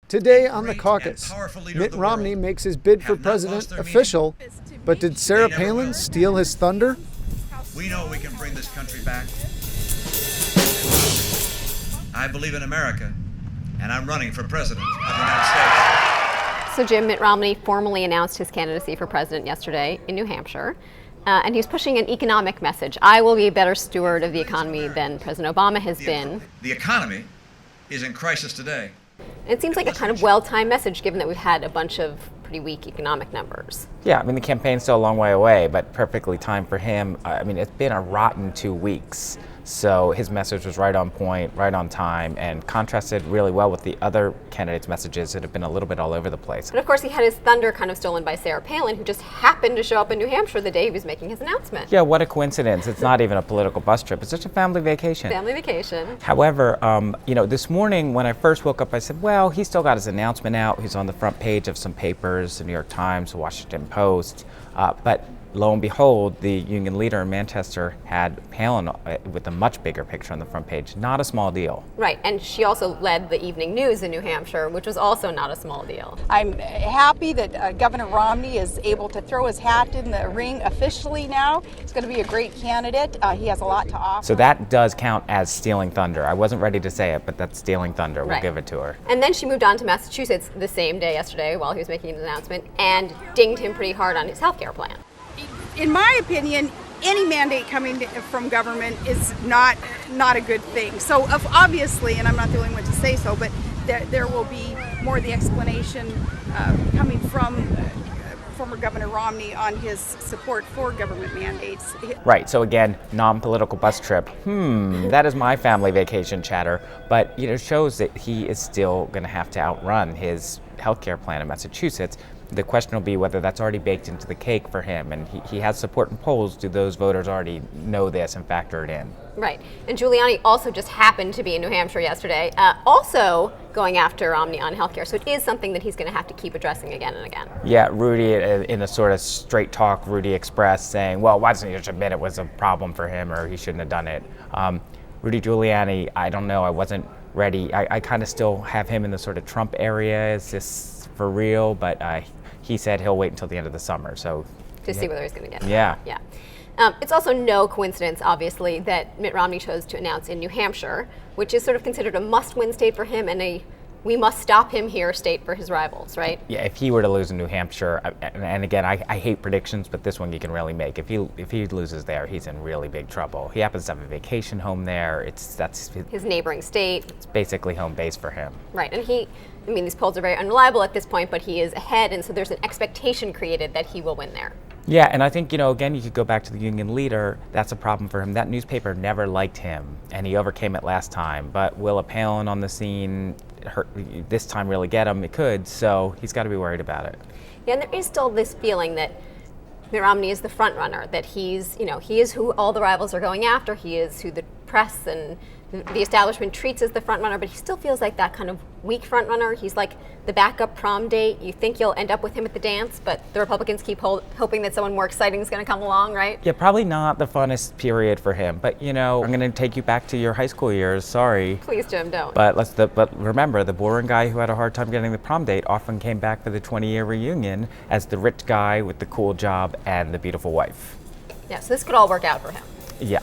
Today on the Caucus, Mitt Romney makes his bid for president official, but did Sarah Palin steal his thunder? We know we can bring this country back. I believe in America, and I'm running for president of the United States. So Jim, Mitt Romney formally announced his candidacy for president yesterday in New Hampshire. And he's pushing an economic message. I will be a better steward of the economy than President Obama has been. The economy is in crisis today. It seems like a kind of well-timed message, given that we've had a bunch of pretty weak economic numbers. Yeah, I mean, the campaign's still a long way away, but perfectly timed for him. I mean, it's been a rotten 2 weeks. So his message was right on point, right on time, and contrasted really well with the other candidates' messages that have been a little bit all over the place. But of course, he had his thunder kind of stolen by Sarah Palin, who just happened to show up in New Hampshire the day he was making his announcement. Yeah, what a coincidence. It's not even a political bus trip. It's just a family vacation. Family vacation. However, this morning when I first woke up, I said, well, he's still got his announcement out. He's on the front page of some papers, the New York Times, the Washington Post. But lo and behold, the union leader in Manchester had Palin with a much bigger picture on the front page. Not a small deal. Right, and she also led the evening news in New Hampshire, which was also not a small deal. I'm happy that Governor Romney is able to throw his hat in the ring officially now. He's going to be a great candidate. He has a lot to offer. So that does count as stealing thunder. I wasn't ready to say it, but that's stealing thunder. We'll Right. give it to her. And then she moved on to Massachusetts the same day yesterday while he was making his announcement and dinged him pretty hard on his health care plan. In my opinion, any mandate coming from government is not a good thing. So obviously, and I'm not the only one to say so, but there will be more of the explanation coming from former Governor Romney on his support for government mandates. Right, so again, non-political bus trip. That is my family vacation chatter. But it shows that he is still going to have to outrun his healthcare plan in Massachusetts. The question will be whether that's already baked into the cake for him, and he has support in polls. Do those voters already know this and factor it in? Right, and Giuliani also just happened to be in New Hampshire yesterday, also going after Romney on healthcare. So it is something that he's going to have to keep addressing again and again. Yeah, Rudy, in a sort of straight talk, Rudy expressed saying, well, why doesn't he just admit it was a problem for him or he shouldn't have done it? Rudy Giuliani, I don't know, I wasn't ready. I kind of still have him in the sort of Trump area. Is this for real? But he said he'll wait until the end of the summer. So to see whether he's going to get it. Yeah. Yeah. It's also no coincidence, obviously, that Mitt Romney chose to announce in New Hampshire, which is sort of considered a must-win state for him and a we must stop him here state for his rivals, right? Yeah, if he were to lose in New Hampshire, and again, I hate predictions, but this one you can really make. If he loses there, he's in really big trouble. He happens to have a vacation home there. That's his neighboring state. It's basically home base for him. Right, and these polls are very unreliable at this point, but he is ahead, and so there's an expectation created that he will win there. Yeah, and I think, again, you could go back to the union leader. That's a problem for him. That newspaper never liked him, and he overcame it last time. But will a Palin on the scene this time really get him? It could, so he's got to be worried about it. Yeah, and there is still this feeling that Mitt Romney is the front runner, that he is who all the rivals are going after. He is who the press and the establishment treats as the front runner, but he still feels like that kind of weak front runner. He's like the backup prom date. You think you'll end up with him at the dance, but the Republicans keep hoping that someone more exciting is going to come along, right? Yeah, probably not the funnest period for him. But I'm going to take you back to your high school years. Sorry. Please, Jim, don't. But remember, the boring guy who had a hard time getting the prom date often came back for the 20-year reunion as the rich guy with the cool job and the beautiful wife. Yeah, so this could all work out for him. Yeah.